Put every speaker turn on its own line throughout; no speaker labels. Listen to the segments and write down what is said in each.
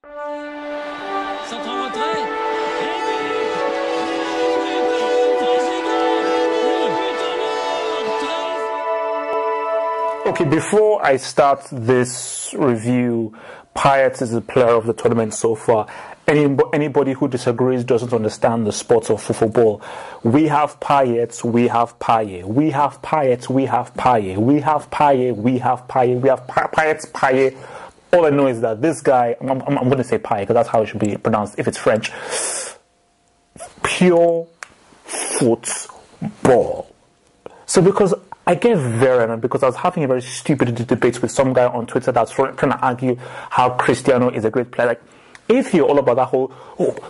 Centre en retrait.
Okay, before I start this review, Payet is the player of the tournament so far. Anybody who disagrees doesn't understand the sport of football. We have Payet, we have Payet. We have Payet, we have Payet. We have Payet, we have Payet. We have Payet. All I know is that this guy, I'm going to say Payet because that's how it should be pronounced if it's French. Pure football. So because I get very annoyed because I was having a very stupid debate with some guy on Twitter that's trying to argue how Cristiano is a great player. Like, if you're all about that whole,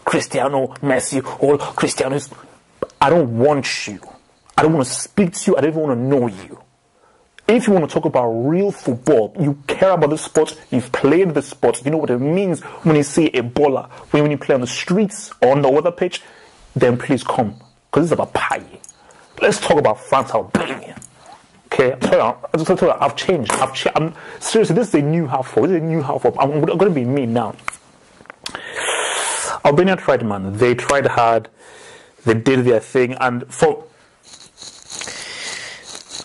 Cristiano, Messi, Cristiano, I don't want you. I don't want to speak to you. I don't even want to know you. If you want to talk about real football, you care about the sport, you've played the sport, you know what it means when you see a baller, when you play on the streets or on the weather pitch, then please come. Because it's about Payet. Let's talk about France, Albania. Okay, I've changed. I'm seriously, this is a new half for. This is a new half for. I'm going to be me now. Albania tried, man. They tried hard. They did their thing, and for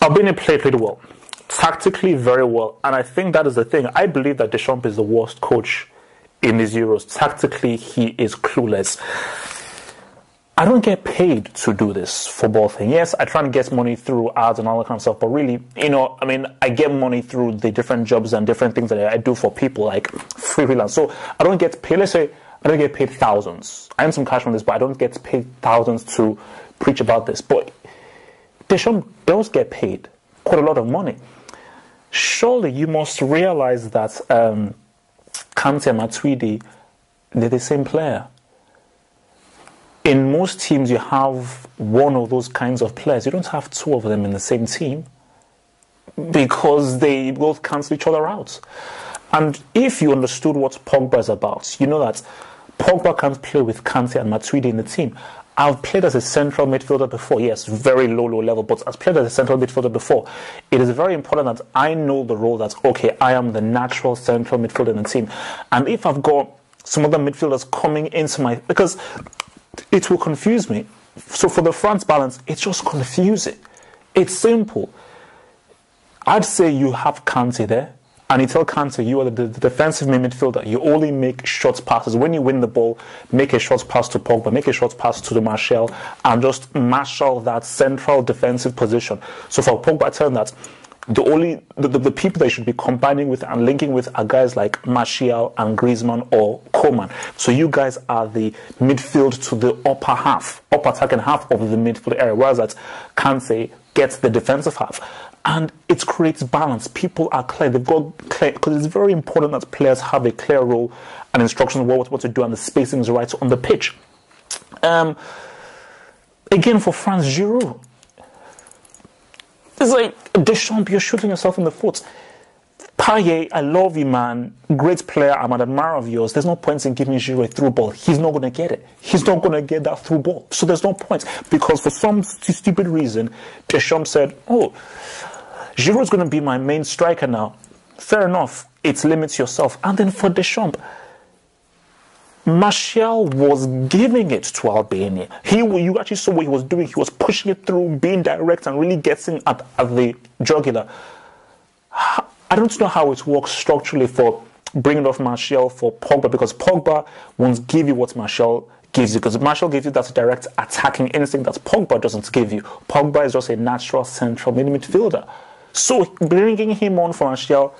Albania played well, tactically very well, and I think that is the thing. I believe that Deschamps is the worst coach in these Euros. Tactically, he is clueless. I don't get paid to do this football thing. Yes, I try and get money through ads and all that kind of stuff, but really, I get money through the different jobs and different things that I do for people, like freelance. So I don't get paid, let's say, I don't get paid thousands. I earn some cash from this, but I don't get paid thousands to preach about this. But Deschamps does get paid quite a lot of money. Surely you must realize that Kante and Matuidi, they're the same player. In most teams, you have one of those kinds of players. You don't have two of them in the same team because they both cancel each other out. And if you understood what Pogba is about, you know that Pogba can't play with Kante and Matuidi in the team. I've played as a central midfielder before. Yes, very low level, but I've played as a central midfielder before. It is very important that I know the role that, okay, I am the natural central midfielder in the team. And if I've got some other midfielders coming into my... Because it will confuse me. So for the France balance, it's just confusing. It's simple. I'd say you have Kante there, and you tell Kante you are the defensive midfielder. You only make short passes. When you win the ball, make a short pass to Pogba, make a short pass to the Martial, and just marshal that central defensive position. So for Pogba, I tell him that the people they should be combining with and linking with are guys like Martial and Griezmann or Coman. So you guys are the midfield to the upper attacking half of the midfield area, whereas that Kante gets the defensive half. And it creates balance. People are clear. They've got clear, because it's very important that players have a clear role and instructions of what to do, and the spacing is right on the pitch. Again, for France, Giroud. It's like, Deschamps, you're shooting yourself in the foot. Payet, I love you, man. Great player. I'm an admirer of yours. There's no point in giving Giroud a through ball. He's not going to get it. He's not going to get that through ball. So there's no point. Because for some stupid reason, Deschamps said, Giroud's going to be my main striker now. Fair enough. It limits yourself. And then for Deschamps, Martial was giving it to Albania. You actually saw what he was doing. He was pushing it through, being direct, and really getting at the jugular. I don't know how it works structurally for bringing off Martial for Pogba, because Pogba won't give you what Martial gives you, because Martial gives you that direct attacking instinct that Pogba doesn't give you. Pogba is just a natural central midfielder. So bringing him on for Martial,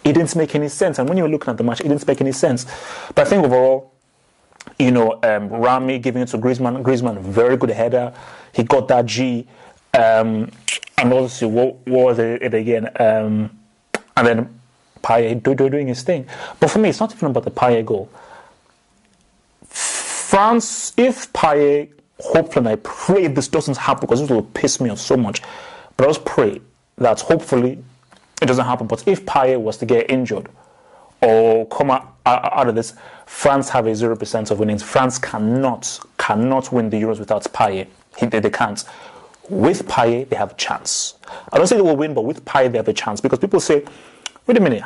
it didn't make any sense. And when you were looking at the match, it didn't make any sense. But I think overall, Rami giving it to Griezmann, very good header. He got that G. And also, what was it again? And then Payet doing his thing. But for me, it's not even about the Payet goal. France, if Payet, hopefully, and I pray this doesn't happen because this will piss me off so much, but I just pray that hopefully it doesn't happen. But if Payet was to get injured or come out of this, France have a 0% of winnings. France cannot win the Euros without Payet. They can't. With Payet, they have a chance. I don't say they will win, but with Payet, they have a chance. Because people say, Wait a minute,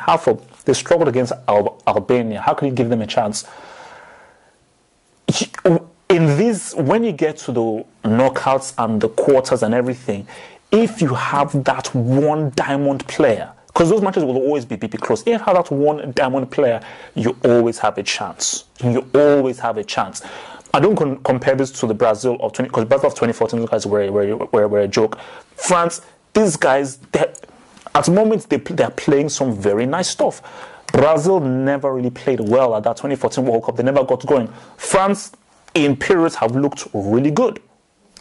they struggled against Albania. How can you give them a chance? In this, when you get to the knockouts and the quarters and everything, if you have that one diamond player, because those matches will always be close. If you have that one diamond player, you always have a chance. You always have a chance. I don't compare this to the Brazil of 20, because Brazil of 2014, those guys were a joke. France, these guys, at the moment they're playing some very nice stuff. Brazil never really played well at that 2014 World Cup. They never got going. France, in periods, have looked really good.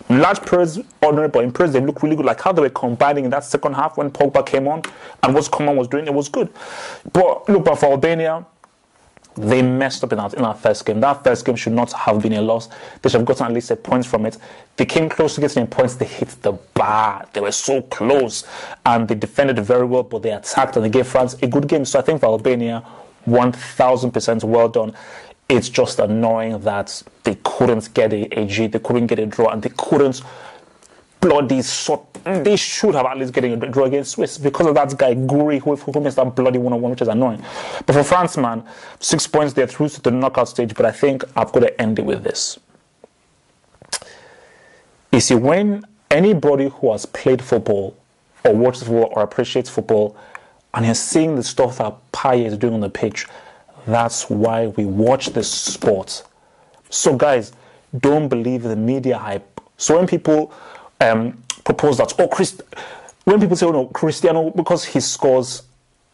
Large periods, ordinary, but in periods they look really good. Like how they were combining in that second half when Pogba came on and what Coman was doing, it was good. But look, for Albania, they messed up in our first game. That first game should not have been a loss. They should have gotten at least a point from it. They came close to getting points. They hit the bar. They were so close. And they defended very well, but they attacked and they gave France a good game. So I think for Albania, 1,000% well done. It's just annoying that they couldn't get a G, they couldn't get a draw, and they couldn't bloody sort. They should have at least getting a draw against Swiss because of that guy Guri who missed that bloody 1-1, which is annoying. But for France, man, 6 points, they're through to the knockout stage. But I think I've got to end it with this. You see, when anybody who has played football or watches football or appreciates football, and you're seeing the stuff that Payet is doing on the pitch, that's why we watch this sport. So guys, don't believe the media hype. So when people propose that, when people say, oh no, Cristiano, because he scores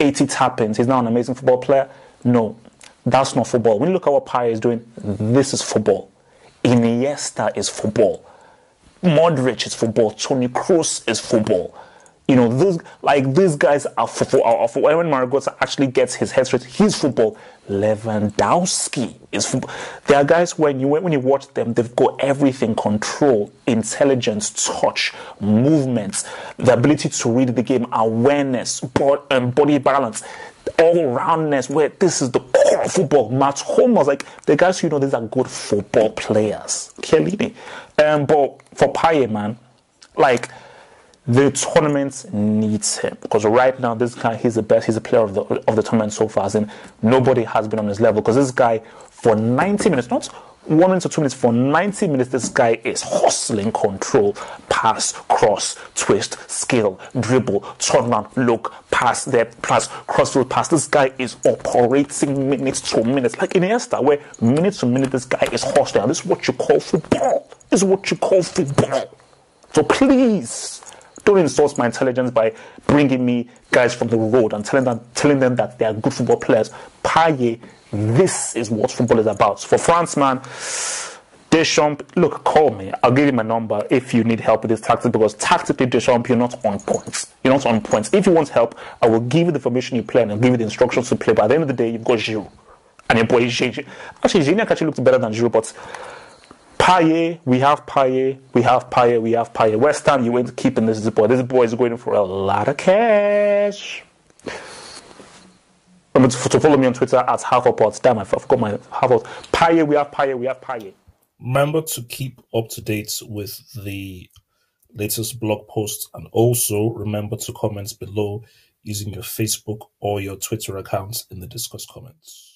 80 tap-ins, he's now an amazing football player. No, that's not football. When you look at what Payet is doing, this is football. Iniesta is football. Modric is football. Toni Kroos is football. You know, these guys are football. When Maragota actually gets his head straight, he's football. Lewandowski is football. There are guys when you watch them, they've got everything: control, intelligence, touch, movements, the ability to read the game, awareness, body balance, all-roundness. Where this is the core of football. Matt Holmes, like the guys who these are good football players. Chiellini, but for Payet, man, like. The tournament needs him because right now this guy, he's the best. He's the player of the tournament so far. As in, nobody has been on his level because this guy for 90 minutes, not 1 minute or 2 minutes, for 90 minutes, this guy is hustling, control, pass, cross, twist, skill, dribble, turn around, look, pass, there, pass, crossfield pass. This guy is operating minutes to minutes, like Iniesta, where minutes to minutes this guy is hustling. And this is what you call football. This is what you call football. So please. Don't insult my intelligence by bringing me guys from the road and telling them that they are good football players. Payet, this is what football is about. So for France, man, Deschamps, look, call me. I'll give you my number if you need help with this tactic, because tactically, Deschamps, you're not on points. You're not on points. If you want help, I will give you the information you play and I'll give you the instructions to play. But at the end of the day, you've got Giroud. And your boy Giroud. Actually, Giroud actually looks better than Giroud, but Payet, we have Payet. West Ham, you ain't keeping this boy. This boy is going for a lot of cash. Remember to follow me on Twitter at HalfAport. Damn, I forgot my HalfAport. Payet, we have Payet.
Remember to keep up to date with the latest blog posts, and also remember to comment below using your Facebook or your Twitter accounts in the Discuss comments.